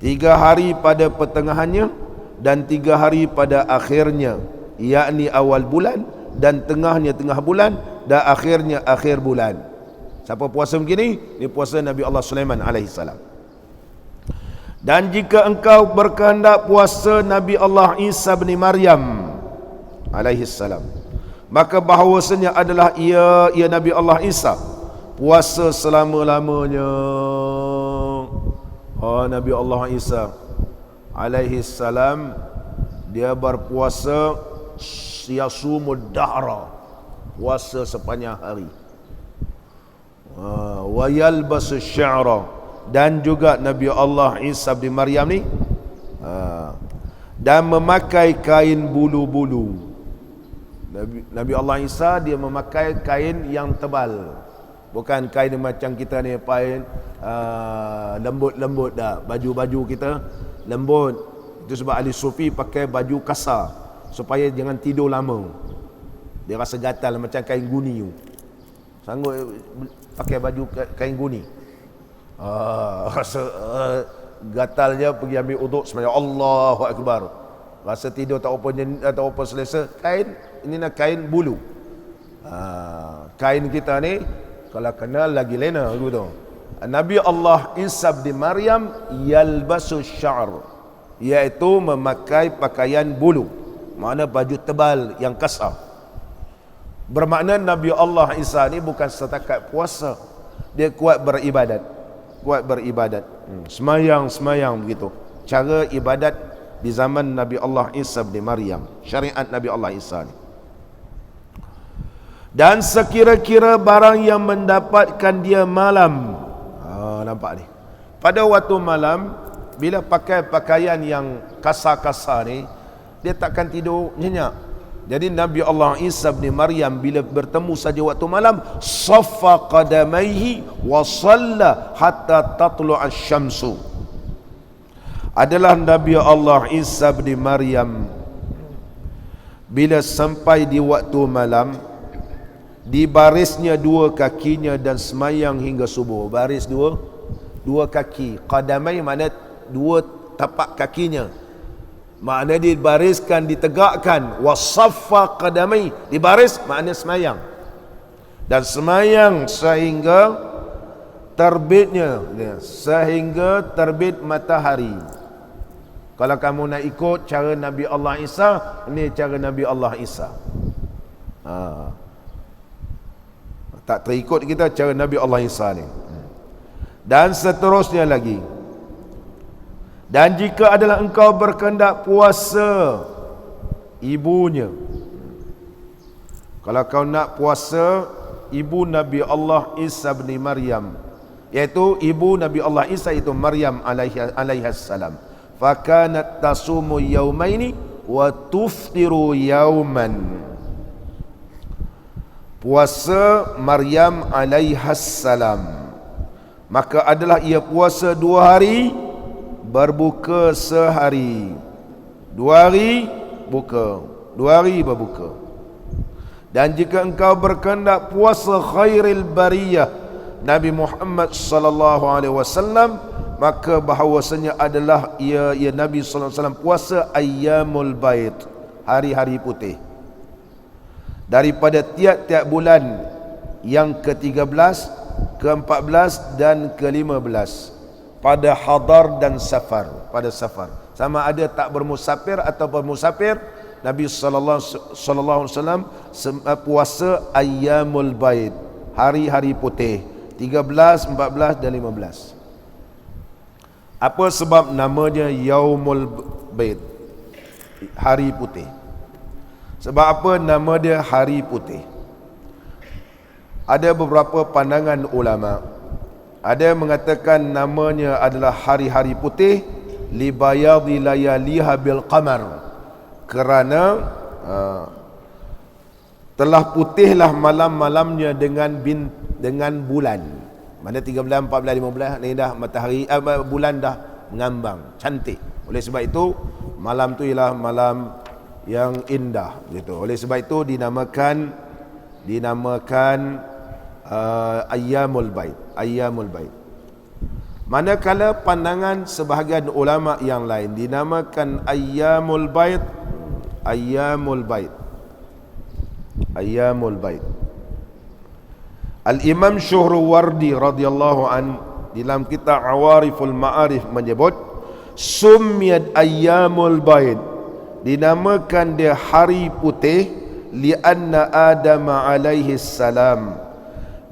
A: 3 hari pada pertengahannya dan 3 hari pada akhirnya, yakni awal bulan dan tengahnya tengah bulan dan akhirnya akhir bulan. Siapa puasa begini? Ini puasa Nabi Allah Sulaiman alaihi salam. Dan jika engkau berkehendak puasa Nabi Allah Isa bin Maryam alaihi salam, maka bahawasanya adalah ia Nabi Allah Isa puasa selama-lamanya. Nabi Allah Isa alaihi salam dia berpuasa yasumud dahra, puasa sepanjang hari. Wa yalbasu sya'ra, dan juga Nabi Allah Isa bin Maryam ni dan memakai kain bulu-bulu. Nabi Allah Isa dia memakai kain yang tebal, bukan kain macam kita ni kain lembut-lembut dah. Baju-baju kita lembut. Itu sebab ahli sufi pakai baju kasar supaya jangan tidur lama. Dia rasa gatal macam kain guni tu. Sanggup pakai baju kain guni. Rasa gatal je, pergi ambil uduk sembahyang Allahu Akbar. Rasa tidur tak apa selesa. Kain ini nak kain bulu. Kain kita ni kalau kenal lagi lena aku tu. Nabi Allah Isa bin Maryam yalbasu syar, iaitu memakai pakaian bulu, makna baju tebal yang kasar. Bermakna Nabi Allah Isa ni bukan setakat puasa, dia kuat beribadat. Semayang begitu. Cara ibadat di zaman Nabi Allah Isa bin Maryam, syariat Nabi Allah Isa ni. Dan sekira-kira barang yang mendapatkan dia malam, nampak ni, pada waktu malam bila pakai pakaian yang kasar-kasar ni, dia takkan tidur nyenyak. Jadi Nabi Allah Isa bin Maryam bila bertemu saja waktu malam, saffa qadamaihi wa shalla hatta tatlu'a asy-syamsu. Adalah Nabi Allah Isa bin Maryam bila sampai di waktu malam, di barisnya 2 kakinya dan semayang hingga subuh. Baris 2 kaki. Qadamai makna 2 tapak kakinya, makna dibariskan, ditegakkan. Wasaffa qadamai, dibaris makna semayang. Dan semayang sehingga terbitnya, sehingga terbit matahari. Kalau kamu nak ikut cara Nabi Allah Isa, ini cara Nabi Allah Isa. Tak terikut kita cara Nabi Allah Isa ni. Dan seterusnya lagi. Dan jika adalah engkau berkehendak puasa ibunya, kalau kau nak puasa ibu Nabi Allah Isa bin Maryam, iaitu ibu Nabi Allah Isa itu Maryam alaihi salam, fakanat tasumu yaumaini wa tuftiru yauman. Puasa Maryam alaihassalam, maka adalah ia puasa 2 hari, berbuka sehari. 2 hari buka, 2 hari berbuka. Dan jika engkau berkehendak puasa khairil bariyah Nabi Muhammad sallallahu alaihi wasallam, maka bahawasanya adalah ia Nabi sallallahu alaihi wasallam puasa ayyamul bait, hari-hari putih. Daripada tiap-tiap bulan yang ke-13, ke-14 dan ke-15, pada hadar dan safar. Pada safar, sama ada tak bermusafir atau bermusafir, Nabi sallallahu alaihi wasallam puasa ayyamul bait, hari-hari putih, 13, 14 dan 15. Apa sebab namanya yaumul bait, hari putih? Sebab apa nama dia hari putih? Ada beberapa pandangan ulama. Ada yang mengatakan namanya adalah hari-hari putih li bayadhi layaliha bil qamar, kerana telah putihlah malam-malamnya dengan bulan. Mana 13, 14, 15 ni dah matahari bulan dah mengambang, cantik. Oleh sebab itu malam tu ialah malam yang indah gitu. Oleh sebab itu dinamakan ayyamul bait. Manakala pandangan sebahagian ulama yang lain dinamakan ayyamul bait. Al-Imam Syuhrawardi radhiyallahu an dalam kitab Awariful Ma'arif menyebut summiyat ayyamul bait, dinamakan dia hari putih lianna Adam alaihi salam,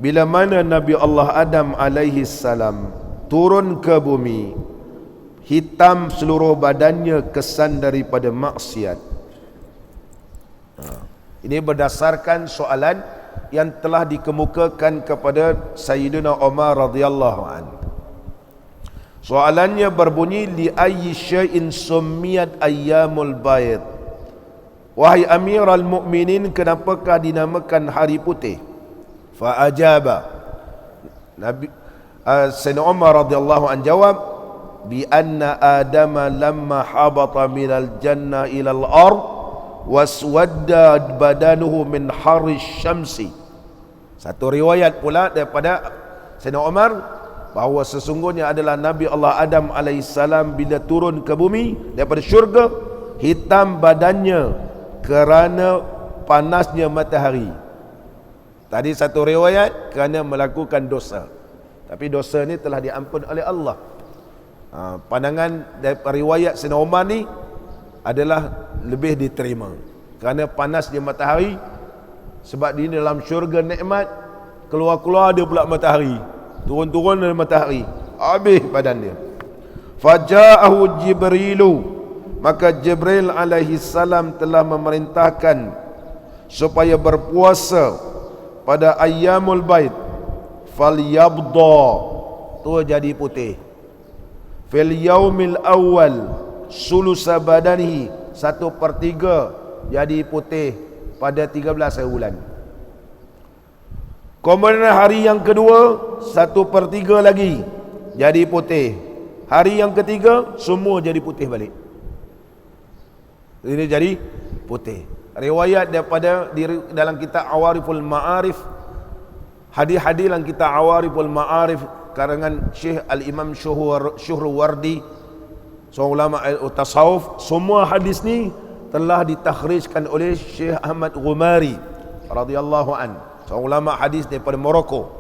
A: bila mana Nabi Allah Adam alaihi salam turun ke bumi, hitam seluruh badannya kesan daripada maksiat. Ini berdasarkan soalan yang telah dikemukakan kepada Sayyidina Umar radhiyallahu an. Soalannya berbunyi, li ayyi syai'in summiyat ayyamul bait, wahai Amirul Mukminin, kenapakah dinamakan hari putih? Fa ajaba, Nabi Sayyidina Umar radhiyallahu an jawab, bi anna Adama lamma habata minal jannah ilal ard waswadda badanuhu min harri syamsi. Satu riwayat pula daripada Sayyidina Umar bahawa sesungguhnya adalah Nabi Allah Adam alaihissalam bila turun ke bumi daripada syurga, hitam badannya kerana panasnya matahari. Tadi satu riwayat kerana melakukan dosa, tapi dosa ni telah diampun oleh Allah. Pandangan daripada riwayat Sayyidina Umar ni adalah lebih diterima kerana panasnya matahari. Sebab di dalam syurga nikmat, keluar-keluar dia pula matahari, turun-turun dari matahari, habis badan dia. Faja'ahu Jibrilu, maka Jibril alaihi salam telah memerintahkan supaya berpuasa pada ayyamul bait. Falyabda, tu jadi putih. Fil yaumil awal sulusa badanihi, 1/3 jadi putih pada 13 hari bulan. Kemudian hari yang kedua 1/3 lagi jadi putih. Hari yang ketiga semua jadi putih balik. Ini jadi putih. Riwayat daripada dalam kitab Awariful Ma'arif, hadis-hadis dalam kitab Awariful Ma'arif karangan Syekh Al-Imam Syuhrawardi, seorang ulama tasawuf, semua hadis ni telah ditakhrijkan oleh Syekh Ahmad Ghumari radhiyallahu an, seorang ulama hadis daripada Morocco,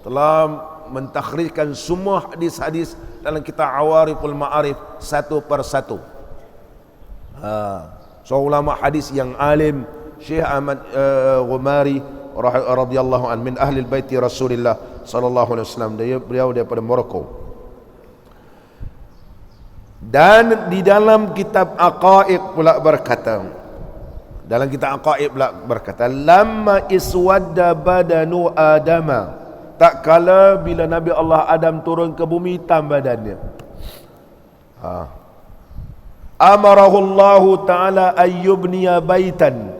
A: telah mentakhrijkan semua hadis-hadis dalam kitab Awariful Ma'arif satu persatu. Seorang ulama hadis yang alim, Syekh Ahmad Ghumari radhiyallahu an, min ahli baiti Rasulillah sallallahu alaihi wasallam, beliau daripada Morocco. Dan di dalam kitab Aqaid pula berkata, lamma iswadda badanu Adama, tak kala bila Nabi Allah Adam turun ke bumi, hitam badannya. Amarahu Allah Ta'ala ayyubniya baitan,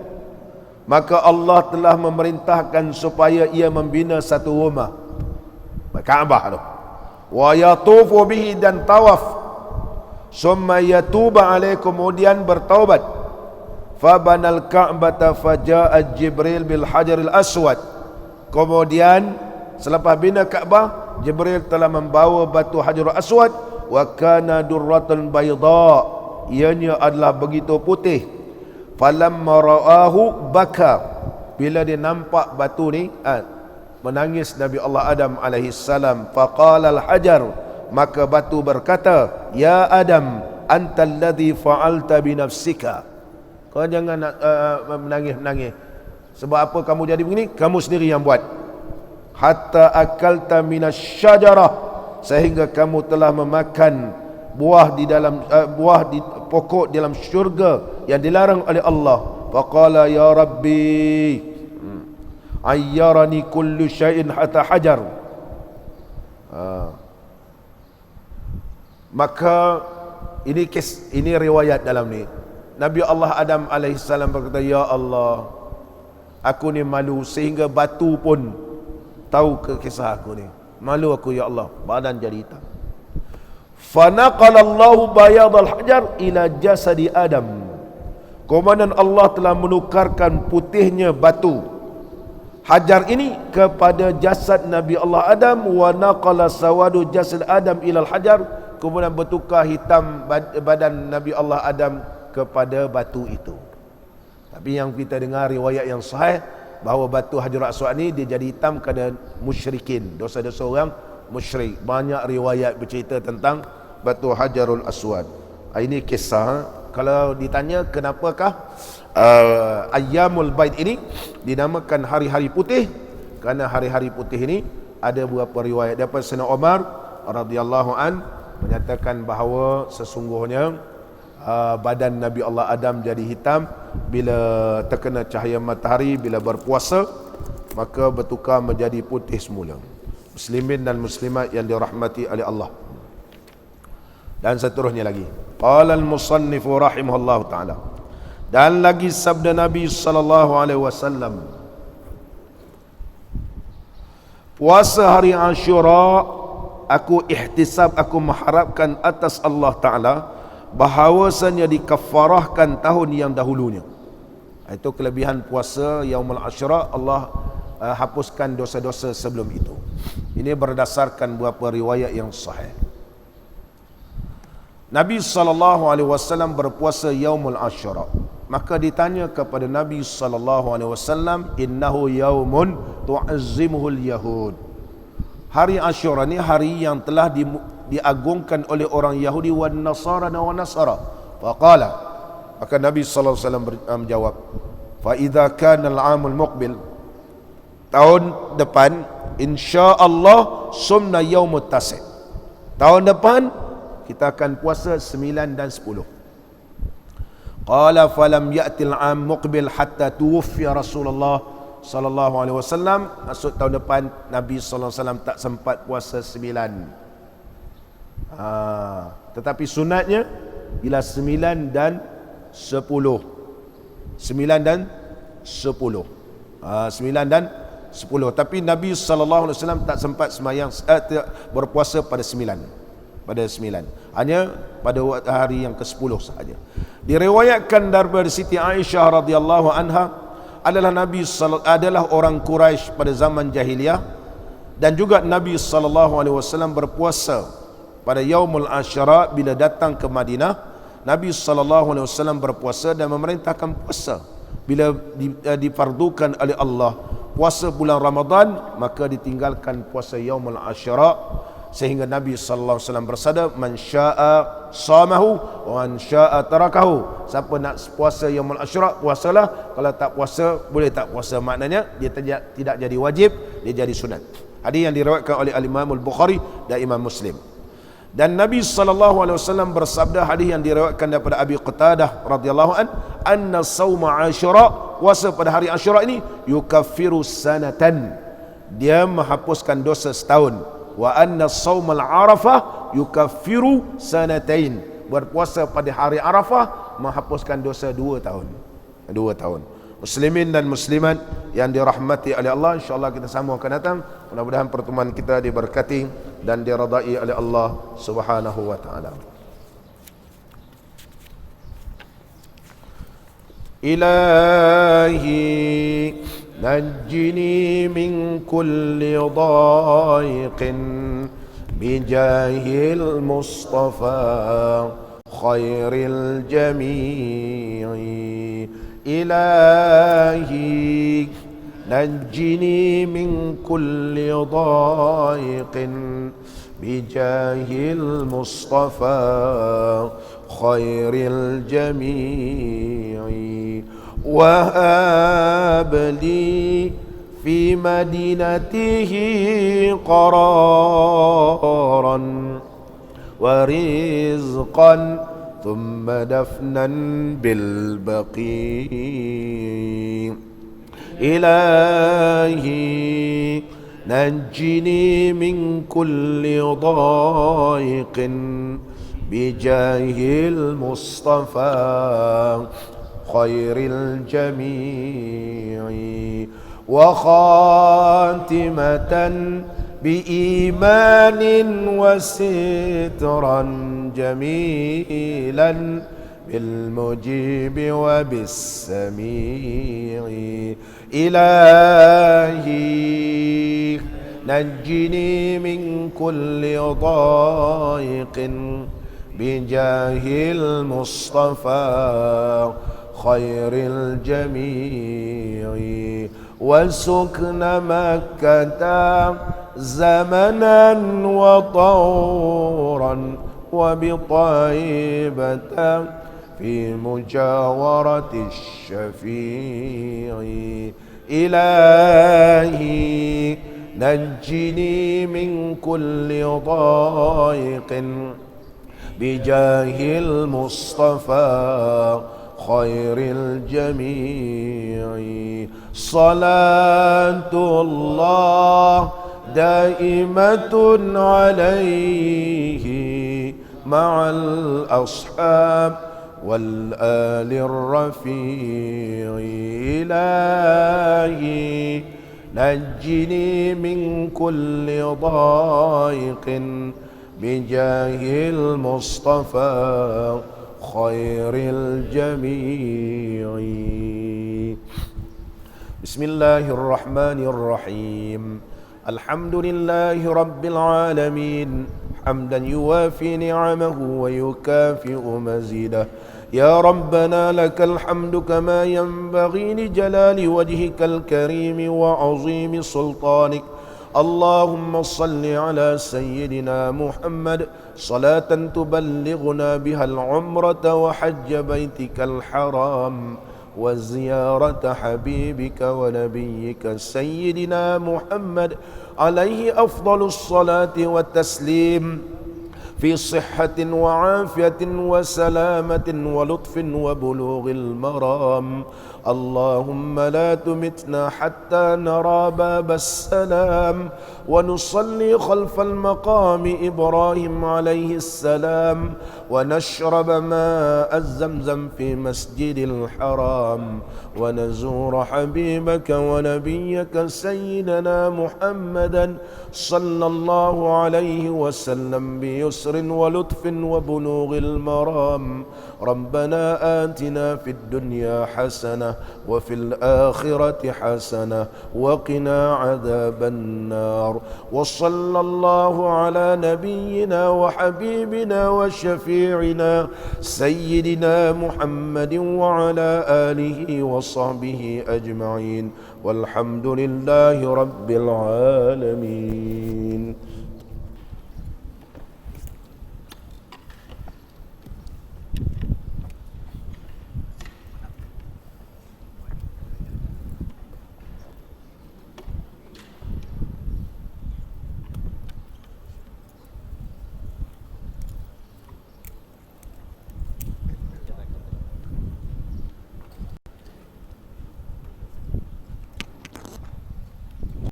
A: maka Allah telah memerintahkan supaya ia membina satu rumah, Kaabah tu, wa yatufu bihi, dan tawaf, summa yatuba alaih, kemudian bertaubat. Fabanal Ka'bata faja'a Jibril bil hajaril aswad, kemudian selepas bina Kaabah, Jibril telah membawa batu hajarul aswad. Wa kana durratan bayda, ianya adalah begitu putih. Falamma ra'ahu baka, bila dia nampak batu ni menangis Nabi Allah Adam alaihi salam. Faqala al-hajar, maka batu berkata, ya Adam, antal ladzi fa'alta bi nafsika, kau jangan menangis-menangis. Sebab apa kamu jadi begini? Kamu sendiri yang buat. Hatta akalta minasyajarah, sehingga kamu telah memakan buah di dalam pokok dalam syurga yang dilarang oleh Allah. Faqala ya Rabbi ayyarani kullu syai'in hatta hajar, Maka ini riwayat dalam ni. Nabi Allah Adam alaihissalam berkata, ya Allah, aku ni malu sehingga batu pun tahu kisah aku ni. Malu aku ya Allah, badan jadi hitam. Fanaqalallahu bayadal hajar ila jasadi Adam. Komandan Allah telah menukarkan putihnya batu hajar ini kepada jasad Nabi Allah Adam, wa naqala sawadu jasad Adam ilal hajar, kemudian bertukar hitam badan Nabi Allah Adam kepada batu itu. Tapi yang kita dengar riwayat yang sahih bahawa batu Hajarul Aswad ni dia jadi hitam kerana musyrikin, dosa-dosa orang musyrik. Banyak riwayat bercerita tentang batu Hajarul Aswad. Ini kisah. Kalau ditanya kenapakah Ayyamul Bait ini dinamakan hari-hari putih, kerana hari-hari putih ini ada beberapa riwayat daripada Sayyidina Umar radhiyallahu an menyatakan bahawa sesungguhnya badan Nabi Allah Adam jadi hitam bila terkena cahaya matahari, bila berpuasa maka bertukar menjadi putih semula. Muslimin dan muslimat yang dirahmati oleh Allah. Dan seterusnya lagi, qala al-musannif rahimahullah taala, dan lagi sabda Nabi sallallahu alaihi wasallam, puasa hari Ashura aku ihtisab, aku mengharapkan atas Allah Ta'ala bahawasanya dikafarahkan tahun yang dahulunya. Itu kelebihan puasa Yaumul Ashura, Allah hapuskan dosa-dosa sebelum itu. Ini berdasarkan beberapa riwayat yang sahih. Nabi SAW berpuasa Yaumul Ashura. Maka ditanya kepada Nabi SAW, innahu yaumun tu'azzimuhul yahud. Hari Ashura ni hari yang telah diagungkan oleh orang Yahudi wa Nasara dan wa Nasara. Faqala, maka Nabi sallallahu alaihi wasallam menjawab, fa idza kana al-'amul muqbil, tahun depan insya-Allah sumna yaumut tasi'. Tahun depan kita akan puasa 9 dan 10. Qala falam ya'ti al-'am muqbil hatta tuwfiya Rasulullah sallallahu alaihi wasallam. Maksud tahun depan Nabi sallallahu alaihi wasallam tak sempat puasa 9. Tetapi sunatnya bila 9 dan 10. 9 dan 10. 9 dan 10. Tapi Nabi sallallahu alaihi wasallam tak sempat sembahyang berpuasa pada 9. Pada 9. Hanya pada hari yang ke-10 sahaja. Diriwayatkan daripada Siti Aisyah radhiyallahu anha adalah orang Quraisy pada zaman jahiliyah, dan juga Nabi SAW berpuasa pada Yaumul Ashura. Bila datang ke Madinah, Nabi SAW berpuasa dan memerintahkan puasa. Bila difardukan oleh Allah puasa bulan Ramadan, maka ditinggalkan puasa Yaumul Ashura, sehingga Nabi sallallahu alaihi wasallam bersabda, man syaa'a shamahu wa man syaa'a tarakahu. Siapa nak puasa Yaumul Ashura, puasalah. Kalau tak puasa, boleh tak puasa. Maknanya dia tidak jadi wajib, dia jadi sunat. Hadis yang diriwayatkan oleh Al-Imam Al-Bukhari dan Imam Muslim. Dan Nabi sallallahu alaihi wasallam bersabda, hadis yang diriwayatkan daripada Abi Qatadah radhiyallahu an, anna sauma Ashura, puasa pada hari Ashura ini yukaffiru sanatan, dia menghapuskan dosa setahun. Wa anna saumal Arafah yukaffiru sanatain, berpuasa pada hari Arafah menghapuskan dosa 2 tahun. 2 tahun. Muslimin dan muslimat yang dirahmati oleh Allah, insyaallah kita sambung akan datang. Mudah-mudahan pertemuan kita diberkati dan diridai oleh Allah Subhanahu wa taala. Ilahi najjini min kulli dhaiqin bijahil Mustafa khairil jami'i. Ilahi najjini min kulli dhaiqin bijahil Mustafa khairil jami'i. وهب لي في مدينته قرارا ورزقا ثم دفنا بالبقيع. إلهي نجني من كل ضائق بجاه المصطفى خير الجميع وخاتمة بإيمان وسترا جميلا بالمجيب وبالسميع إلهي نجني من كل ضائق بجاه المصطفى خير الجميع وسكن مكة زمنا وطورا وبطيبة في مجاورة الشفيع إلهي نجني من كل ضائق بجاه المصطفى خير الجميع صلاة الله دائمة عليه مع الأصحاب والآل الرفيع إلهي نجني من كل ضائق بجاه المصطفى خير الجميع بسم الله الرحمن الرحيم الحمد لله رب العالمين حمدا يوافي نعمه ويكافئ مزيده يا ربنا لك الحمد كما ينبغي لجلال وجهك الكريم وعظيم سلطانك اللهم صل على سيدنا محمد صلاة تبلغنا بها العمرة وحج بيتك الحرام وزيارة حبيبك ونبيك سيدنا محمد عليه أفضل الصلاة والتسليم في صحة وعافية وسلامة ولطف وبلوغ المرام اللهم لا تمتنا حتى نرى باب السلام ونصلي خلف المقام إبراهيم عليه السلام ونشرب ماء الزمزم في مسجد الحرام ونزور حبيبك ونبيك سيدنا محمدا صلى الله عليه وسلم بيسر ولطف وبلوغ المرام ربنا آتنا في الدنيا حسنة وفي الآخرة حسنة وقنا عذاب النار وصلى الله على نبينا وحبيبنا وشفيعنا سيدنا محمد وعلى آله وصحبه أجمعين والحمد لله رب العالمين.